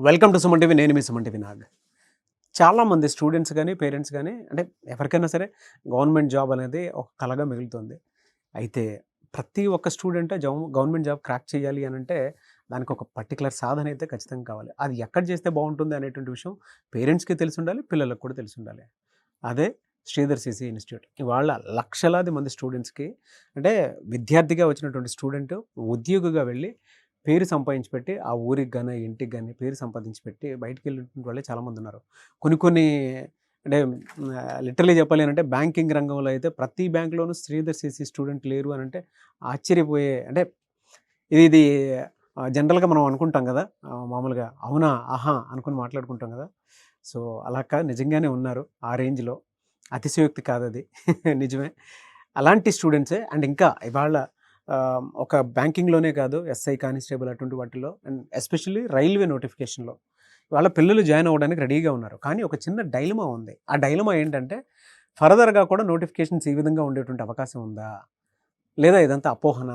Welcome to Suman TV. నేను మీ Suman TV Nag. చాలామంది students కానీ పేరెంట్స్ కానీ అంటే ఎవరికైనా సరే గవర్నమెంట్ జాబ్ అనేది ఒక కలగా మిగులుతుంది. అయితే ప్రతి ఒక్క స్టూడెంట్ గవర్నమెంట్ జాబ్ క్రాక్ చేయాలి అని అంటే దానికి ఒక పర్టికులర్ సాధన అయితే ఖచ్చితంగా కావాలి. అది ఎక్కడ చేస్తే బాగుంటుంది అనేటువంటి విషయం పేరెంట్స్కి తెలిసి ఉండాలి, పిల్లలకు కూడా తెలిసి ఉండాలి. అదే శ్రీధర్ సిసి ఇన్స్టిట్యూట్. ఇవాళ లక్షలాది మంది స్టూడెంట్స్కి అంటే విద్యార్థిగా వచ్చినటువంటి స్టూడెంట్ ఉద్యోగిగా వెళ్ళి పేరు సంపాదించి పెట్టి ఆ ఊరికి కానీ ఇంటికి కానీ పేరు సంపాదించి పెట్టి బయటికి వెళ్ళినటువంటి వాళ్ళే చాలామంది ఉన్నారు. కొన్ని అంటే లిటరలీ చెప్పాలి అంటే బ్యాంకింగ్ రంగంలో అయితే ప్రతి బ్యాంకులోనూ శ్రీధర్ సిసి స్టూడెంట్ లేరు అని అంటే ఆశ్చర్యపోయే అంటే ఇది జనరల్గా మనం అనుకుంటాం కదా, మామూలుగా అవునా ఆహా అనుకుని మాట్లాడుకుంటాం కదా. సో అలా కాదు, నిజంగానే ఉన్నారు. ఆ రేంజ్లో అతిశయోక్తి కాదు అది నిజమే. అలాంటి స్టూడెంట్సే అండ్ ఇంకా ఇవాళ ఒక బ్యాంకింగ్లోనే కాదు, ఎస్ఐ కానిస్టేబుల్ అటువంటి వాటిలో అండ్ ఎస్పెషల్లీ రైల్వే నోటిఫికేషన్లో వాళ్ళ పిల్లలు జాయిన్ అవ్వడానికి రెడీగా ఉన్నారు. కానీ ఒక చిన్న డైలమా ఉంది. ఆ డైలమా ఏంటంటే ఫర్దర్గా కూడా నోటిఫికేషన్స్ ఈ విధంగా ఉండేటువంటి అవకాశం ఉందా, లేదా ఇదంతా అపోహన?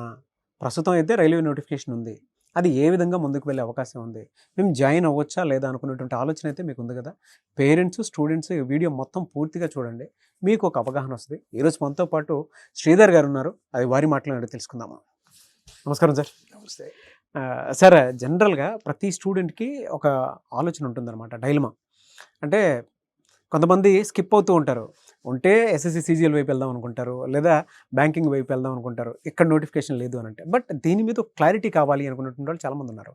ప్రస్తుతం అయితే రైల్వే నోటిఫికేషన్ ఉంది, అది ఏ విధంగా ముందుకు వెళ్ళే అవకాశం ఉంది, మేము జాయిన్ అవ్వచ్చా లేదా అనుకునేటువంటి ఆలోచన అయితే మీకు ఉంది కదా. పేరెంట్స్ స్టూడెంట్స్ ఈ వీడియో మొత్తం పూర్తిగా చూడండి, మీకు ఒక అవగాహన వస్తుంది. ఈరోజు మనతో పాటు శ్రీధర్ గారు ఉన్నారు, అది వారి మాటలు తెలుసుకుందాము. నమస్కారం సార్. నమస్తే సార్, జనరల్గా ప్రతి స్టూడెంట్కి ఒక ఆలోచన ఉంటుందన్నమాట, డైలమా. అంటే కొంతమంది స్కిప్ అవుతూ ఉంటారు. ఉంటే ఎస్ఎస్సి సీజీఎల్ వైపు వెళ్దాం అనుకుంటారు, లేదా బ్యాంకింగ్ వైపు వెళ్దాం అనుకుంటారు, ఇక్కడ నోటిఫికేషన్ లేదు అని అంటే. బట్ దీని మీద క్లారిటీ కావాలి అనుకున్నటువంటి వాళ్ళు చాలామంది ఉన్నారు.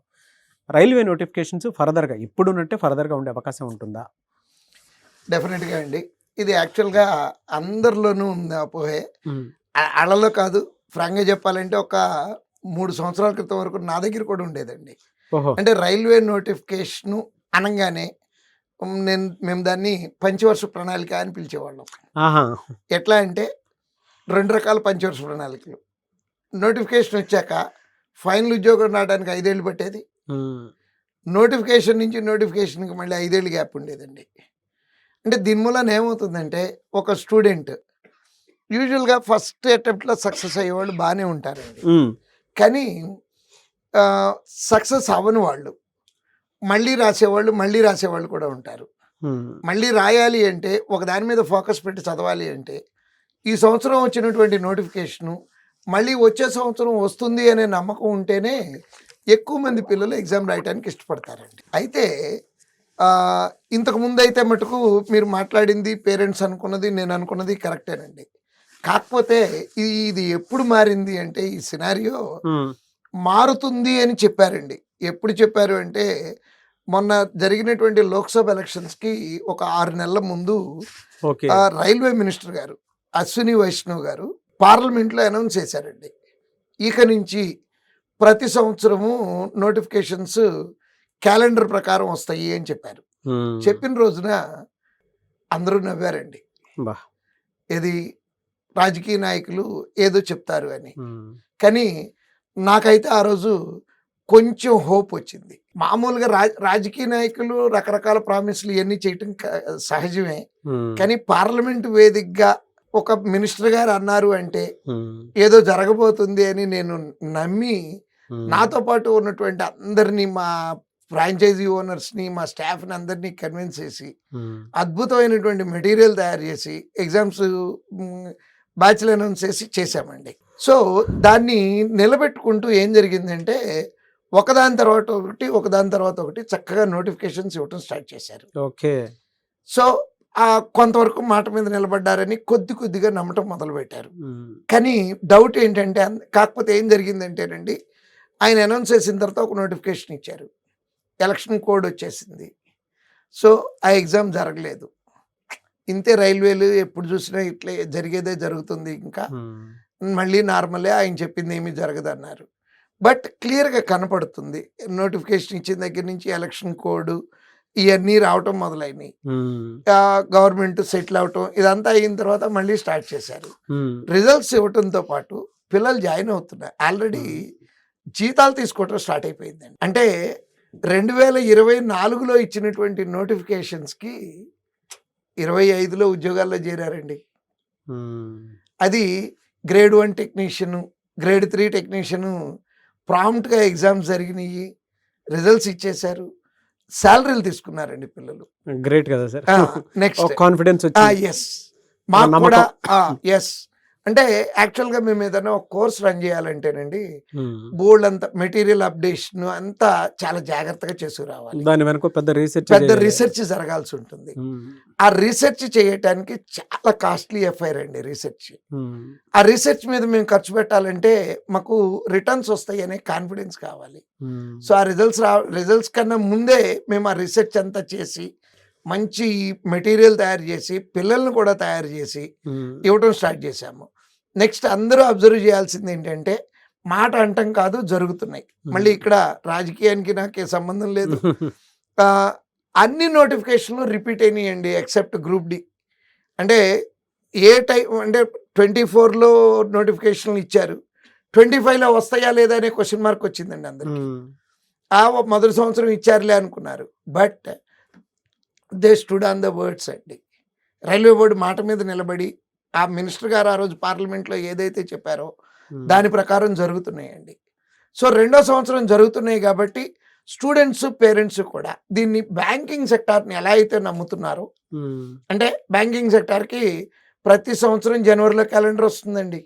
రైల్వే నోటిఫికేషన్స్ ఫర్దర్గా ఇప్పుడు ఉన్నట్టే ఫర్దర్గా ఉండే అవకాశం ఉంటుందా? డెఫినెట్గా అండి. ఇది యాక్చువల్గా అందరిలోనూ ఉంది అపోహే. అళ్ళలో కాదు, ఫ్రాంక్గా చెప్పాలంటే ఒక 3 సంవత్సరాల క్రితం వరకు నా దగ్గర కూడా ఉండేదండి. అంటే రైల్వే నోటిఫికేషను అనగానే మేము దాన్ని పంచవర్ష ప్రణాళిక అని పిలిచేవాళ్ళం. ఎట్లా అంటే 2 రకాల పంచవర్ష ప్రణాళికలు. నోటిఫికేషన్ వచ్చాక ఫైనల్ ఉద్యోగం రావడానికి 5 ఏళ్ళు పట్టేది. నోటిఫికేషన్ నుంచి నోటిఫికేషన్కి మళ్ళీ 5 ఏళ్ళు గ్యాప్ ఉండేదండి. అంటే దీని మూలన ఏమవుతుందంటే ఒక స్టూడెంట్ యూజువల్గా ఫస్ట్ అటెంప్ట్లో సక్సెస్ అయ్యేవాళ్ళు బాగానే ఉంటారండి. కానీ సక్సెస్ అవ్వని వాళ్ళు మళ్ళీ రాసేవాళ్ళు కూడా ఉంటారు. మళ్ళీ రాయాలి అంటే ఒక దాని మీద ఫోకస్ పెట్టి చదవాలి అంటే ఈ సంవత్సరం వచ్చినటువంటి నోటిఫికేషను మళ్ళీ వచ్చే సంవత్సరం వస్తుంది అనే నమ్మకం ఉంటేనే ఎక్కువ మంది పిల్లలు ఎగ్జామ్ రాయడానికి ఇష్టపడతారండి. అయితే ఇంతకుముందు అయితే మటుకు మీరు మాట్లాడింది, పేరెంట్స్ అనుకున్నది, నేను అనుకున్నది కరెక్టేనండి. కాకపోతే ఇది ఎప్పుడు మారింది అంటే ఈ సినారియో మారుతుంది అని చెప్పారండి. ఎప్పుడు చెప్పారు అంటే మొన్న జరిగినటువంటి లోక్సభ ఎలక్షన్స్కి ఒక 6 నెలల ముందు రైల్వే మినిస్టర్ గారు అశ్విని వైష్ణవ్ గారు పార్లమెంట్లో అనౌన్స్ చేశారండి, ఇక నుంచి ప్రతి సంవత్సరము నోటిఫికేషన్స్ క్యాలెండర్ ప్రకారం వస్తాయి అని చెప్పారు. చెప్పిన రోజున అందరూ నవ్వారండి. ఇది రాజకీయ నాయకులు ఏదో చెప్తారు అని. కానీ నాకైతే ఆ రోజు కొంచెం హోప్ వచ్చింది. మామూలుగా రాజకీయ నాయకులు రకరకాల ప్రామిస్లు ఇవన్నీ చేయటం సహజమే. కానీ పార్లమెంట్ వేదికగా ఒక మినిస్టర్ గారు అన్నారు అంటే ఏదో జరగబోతుంది అని నేను నమ్మి నాతో పాటు ఉన్నటువంటి అందరినీ, మా ఫ్రాంచైజీ ఓనర్స్ని, మా స్టాఫ్ని అందరినీ కన్విన్స్ చేసి అద్భుతమైనటువంటి మెటీరియల్ తయారు చేసి ఎగ్జామ్స్ బ్యాచ్లు అనౌన్స్ చేసామండి. సో దాన్ని నిలబెట్టుకుంటూ ఏం జరిగిందంటే ఒకదాని తర్వాత ఒకటి చక్కగా నోటిఫికేషన్స్ ఇవ్వటం స్టార్ట్ చేశారు. ఓకే. సో కొంతవరకు మాట మీద నిలబడ్డారని కొద్దిగా నమ్మటం మొదలుపెట్టారు. కానీ డౌట్ ఏంటంటే, కాకపోతే ఏం జరిగిందంటేనండి, ఆయన అనౌన్స్ చేసిన తర్వాత ఒక నోటిఫికేషన్ ఇచ్చారు, ఎలక్షన్ కోడ్ వచ్చేసింది. సో ఆ ఎగ్జామ్ జరగలేదు. ఇంతే, రైల్వేలు ఎప్పుడు చూసినా ఇట్లే జరిగేదే జరుగుతుంది, ఇంకా మళ్ళీ నార్మలే, ఆయన చెప్పింది ఏమీ జరగదన్నారు. బట్ క్లియర్గా కనపడుతుంది నోటిఫికేషన్ ఇచ్చిన దగ్గర నుంచి ఎలక్షన్ కోడ్ ఇవన్నీ రావటం మొదలైనవి. గవర్నమెంట్ సెటిల్ అవటం ఇదంతా అయిన తర్వాత మళ్ళీ స్టార్ట్ చేశారు. రిజల్ట్స్ ఇవ్వటంతో పాటు పిల్లలు జాయిన్ అవుతున్నారు. ఆల్రెడీ జీతాలు తీసుకోవటం స్టార్ట్ అయిపోయిందండి. అంటే 2024లో ఇచ్చినటువంటి నోటిఫికేషన్స్కి 25లో ఉద్యోగాల్లో చేరారండి. అది గ్రేడ్ 1 టెక్నీషియను, గ్రేడ్ 3 టెక్నీషియను ప్రాంప్ట్గా ఎగ్జామ్స్ జరిగినాయి, రిజల్ట్స్ ఇచ్చేశారు. శాలరీలు తీసుకున్నారండి పిల్లలు. గ్రేట్ కదా సార్. నెక్స్ట్ కాన్ఫిడెన్స్ వచ్చింది. ఎస్ మాకు నమ్మకం. కూడా ఎస్ అంటే యాక్చువల్గా మేము ఏదైనా ఒక కోర్స్ రన్ చేయాలంటేనండి బోల్డ్ అంతా మెటీరియల్ అప్డేషన్ అంతా చాలా జాగ్రత్తగా చేసుకురావాలి. దాని వెనక పెద్ద పెద్ద రీసెర్చ్ జరగాల్సి ఉంటుంది. ఆ రీసెర్చ్ చేయటానికి చాలా కాస్ట్లీ ఎఫ్ఐఆర్ అండి రీసెర్చ్. ఆ రీసెర్చ్ మీద మేము ఖర్చు పెట్టాలంటే మాకు రిటర్న్స్ వస్తాయి అనే కాన్ఫిడెన్స్ కావాలి. సో ఆ రిజల్ట్స్ కన్నా ముందే మేము ఆ రీసెర్చ్ అంతా చేసి మంచి మెటీరియల్ తయారు చేసి పిల్లల్ని కూడా తయారు చేసి ఇవ్వటం స్టార్ట్ చేశాము. నెక్స్ట్ అందరూ అబ్జర్వ్ చేయాల్సింది ఏంటంటే మాట అంటం కాదు, జరుగుతున్నాయి. మళ్ళీ ఇక్కడ రాజకీయానికి నాకే సంబంధం లేదు. అన్ని నోటిఫికేషన్లు రిపీట్ అయినాయండి ఎక్సెప్ట్ గ్రూప్ డి. అంటే ఏ టైం అంటే 24లో నోటిఫికేషన్లు ఇచ్చారు, 25లో వస్తాయా లేదా అనే క్వశ్చన్ మార్క్ వచ్చిందండి అందరికి. మొదటి సంవత్సరం ఇచ్చారులే అనుకున్నారు. But they stood on the words అండి. రైల్వే బోర్డు మాట మీద నిలబడి ఆ మినిస్టర్ గారు ఆ రోజు పార్లమెంట్లో ఏదైతే చెప్పారో దాని ప్రకారం జరుగుతున్నాయండి. సో రెండో సంవత్సరం జరుగుతున్నాయి కాబట్టి స్టూడెంట్స్ పేరెంట్స్ కూడా దీన్ని బ్యాంకింగ్ సెక్టార్ని ఎలా అయితే నమ్ముతున్నారో, అంటే బ్యాంకింగ్ సెక్టార్కి ప్రతి సంవత్సరం జనవరిలో క్యాలెండర్ వస్తుందండి.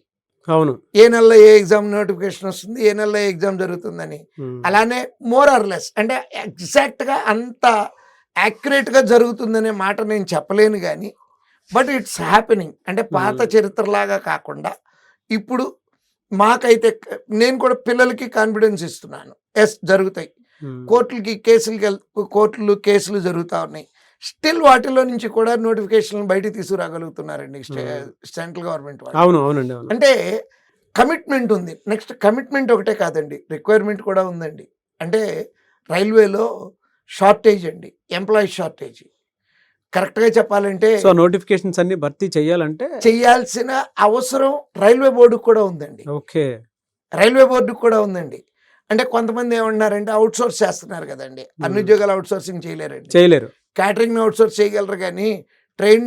అవును, ఏ నెలలో ఏ ఎగ్జామ్ నోటిఫికేషన్ వస్తుంది, ఏ నెలలో ఏ ఎగ్జామ్ జరుగుతుందని. అలానే మోర్ ఆర్ లెస్ అంటే ఎగ్జాక్ట్గా అంత యాక్యురేట్గా జరుగుతుందనే మాట నేను చెప్పలేను, కానీ బట్ ఇట్స్ హ్యాపెనింగ్. అంటే పాత చరిత్రలాగా కాకుండా ఇప్పుడు మాకైతే నేను కూడా పిల్లలకి కాన్ఫిడెన్స్ ఇస్తున్నాను. ఎస్ జరుగుతాయి. కోర్టులు కేసులు జరుగుతూ ఉన్నాయి. స్టిల్ వాటిలో నుంచి కూడా నోటిఫికేషన్ బయటికి తీసుకురాగలుగుతున్నారండి సెంట్రల్ గవర్నమెంట్ వాళ్ళు. అవునండి. అంటే కమిట్మెంట్ ఉంది. నెక్స్ట్ కమిట్మెంట్ ఒకటే కాదండి, రిక్వైర్మెంట్ కూడా ఉందండి. అంటే రైల్వేలో షార్టేజ్ అండి, ఎంప్లాయీ షార్టేజ్. కరెక్ట్గా చెప్పాలంటే సో నోటిఫికేషన్స్ అన్ని భర్తీ చేయాలంటే చేయాల్సిన అవసరం రైల్వే బోర్డుకు కూడా ఉందండి. ఓకే, రైల్వే బోర్డుకు కూడా ఉందండి. అంటే కొంతమంది ఏమంటున్నారంటే అవుట్ సోర్స్ చేస్తున్నారు కదండి, అన్ని ఉద్యోగాలు అవుట్ సోర్సింగ్ చేయలేరు. క్యాటరింగ్ అవుట్ సోర్స్ చేయగలరు కానీ ట్రైన్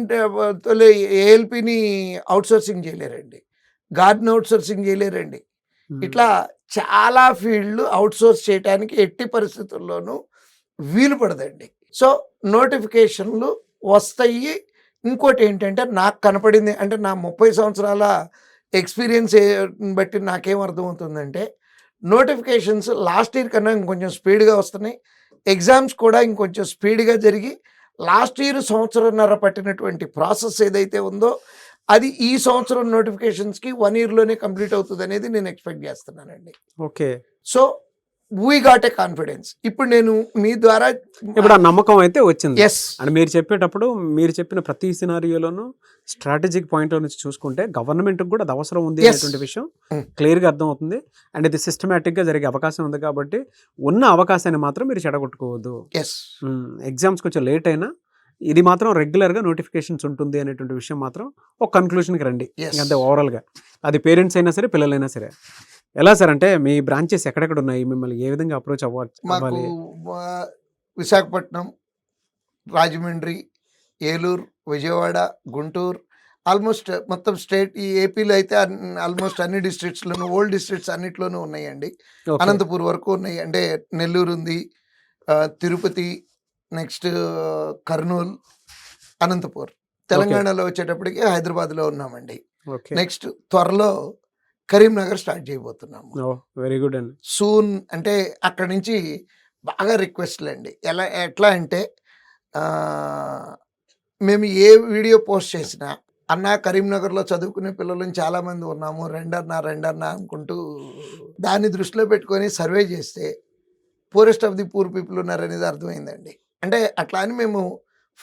ఏఎల్పిని అవుట్ సోర్సింగ్ చేయలేరండి, గార్డెన్ అవుట్ సోర్సింగ్ చేయలేరండి. ఇట్లా చాలా ఫీల్డ్లు అవుట్ సోర్స్ చేయడానికి ఎట్టి పరిస్థితుల్లోనూ వీలు పడదండి. సో నోటిఫికేషన్లు వస్తాయి. ఇంకోటి ఏంటంటే నాకు కనపడింది, అంటే నా 30 సంవత్సరాల ఎక్స్పీరియన్స్ బట్టి నాకేం అర్థమవుతుందంటే నోటిఫికేషన్స్ లాస్ట్ ఇయర్ కన్నా ఇంకొంచెం స్పీడ్గా వస్తున్నాయి. ఎగ్జామ్స్ కూడా ఇంకొంచెం స్పీడ్గా జరిగి లాస్ట్ ఇయర్ సంవత్సరంన్నర పట్టినటువంటి ప్రాసెస్ ఏదైతే ఉందో అది ఈ సంవత్సరం నోటిఫికేషన్స్కి 1 ఇయర్లోనే కంప్లీట్ అవుతుంది అనేది నేను ఎక్స్పెక్ట్ చేస్తున్నానండి. Okay, so we got a confidence. ఇప్పుడు నేను మీ ద్వారా ఇప్పుడు ఆ నమ్మకం అయితే వచ్చింది. ఎస్ అండ్ మీరు చెప్పేటప్పుడు మీరు చెప్పిన ప్రతి సినారియోలోనూ స్ట్రాటజిక్ పాయింట్ నుంచి చూసుకుంటే గవర్నమెంట్కి కూడా అది అవసరం ఉంది అనేటువంటి విషయం క్లియర్గా అర్థమవుతుంది. అండ్ ఇది సిస్టమేటిక్గా జరిగే అవకాశం ఉంది కాబట్టి ఉన్న అవకాశాన్ని మాత్రం మీరు చెడగొట్టుకోవద్దు. ఎగ్జామ్స్ కొంచెం లేట్ అయినా ఇది మాత్రం రెగ్యులర్గా నోటిఫికేషన్స్ ఉంటుంది అనేటువంటి విషయం మాత్రం ఒక కన్క్లూషన్కి రండి. అంతే ఓవరాల్గా అది పేరెంట్స్ అయినా సరే పిల్లలైనా సరే. ఎలా సార్ అంటే మీ బ్రాంచెస్ ఎక్కడెక్కడ ఉన్నాయి, మిమ్మల్ని ఏ విధంగా అప్రోచ్ మాకు విశాఖపట్నం, రాజమండ్రి, ఏలూరు, విజయవాడ, గుంటూరు, ఆల్మోస్ట్ మొత్తం స్టేట్ ఈ ఏపీలో అయితే ఆల్మోస్ట్ అన్ని డిస్ట్రిక్ట్స్లోనూ ఓల్డ్ డిస్ట్రిక్ట్స్ అన్నిట్లోనూ ఉన్నాయండి. అనంతపూర్ వరకు ఉన్నాయి. అంటే నెల్లూరు ఉంది, తిరుపతి, నెక్స్ట్ కర్నూలు, అనంతపూర్. తెలంగాణలో వచ్చేటప్పటికి హైదరాబాద్లో ఉన్నామండి. నెక్స్ట్ త్వరలో కరీంనగర్ స్టార్ట్ చేయబోతున్నాము. వెరీ గుడ్ అండి. సూన్ అంటే అక్కడి నుంచి బాగా రిక్వెస్ట్లు అండి. ఎట్లా అంటే మేము ఏ వీడియో పోస్ట్ చేసినా అన్న కరీంనగర్లో చదువుకునే పిల్లలు చాలామంది ఉన్నాము, రెండన్నా అనుకుంటూ దాన్ని దృష్టిలో పెట్టుకొని సర్వే చేస్తే poorest of the poor people ఉన్నారనేది అర్థమైందండి. అంటే అట్లా అని మేము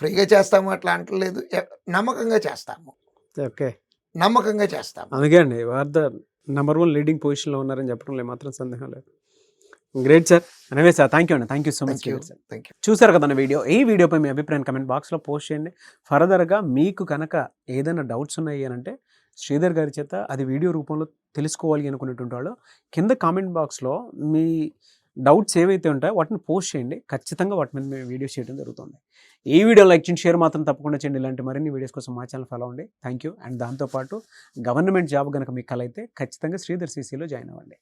ఫ్రీగా చేస్తాము అట్లా అంటలేదు, నమ్మకంగా చేస్తాము. ఓకే, నమ్మకంగా చేస్తాము. అందుకే అండి నెంబర్ 1 లీడింగ్ పొజిషన్లో ఉన్నారని చెప్పడంలో మాత్రం సందేహం లేదు. Great sir. అనేవే సార్, థ్యాంక్ యూ అండి, థ్యాంక్ యూ సో మచ్. చూసారు కదా వీడియో. ఈ వీడియోపై మీ అభిప్రాయం కమెంట్ బాక్స్లో పోస్ట్ చేయండి. ఫర్దర్గా మీకు కనుక ఏదైనా డౌట్స్ ఉన్నాయి అని అంటే శ్రీధర్ గారి చేత అది వీడియో రూపంలో తెలుసుకోవాలి అనుకునేటువంటి వాళ్ళు కింద కామెంట్ బాక్స్లో మీ డౌట్స్ ఏవైతే ఉంటాయో వాటిని పోస్ట్ చేయండి. ఖచ్చితంగా వాటి మీద మేము వీడియోస్ చేయడం జరుగుతుంది. ఈ వీడియో లైక్ చేయండి, షేర్ మాత్రం తప్పకుండా చేయండి. ఇలాంటి మరిన్ని వీడియోస్ కోసం మా ఛానల్ ఫాలో అవ్వండి. Thank you. అండ్ దాంతోపాటు గవర్నమెంట్ జాబ్ కనుక మీకు కల అయితే ఖచ్చితంగా శ్రీధర్ CCలో జాయిన్ అవ్వండి.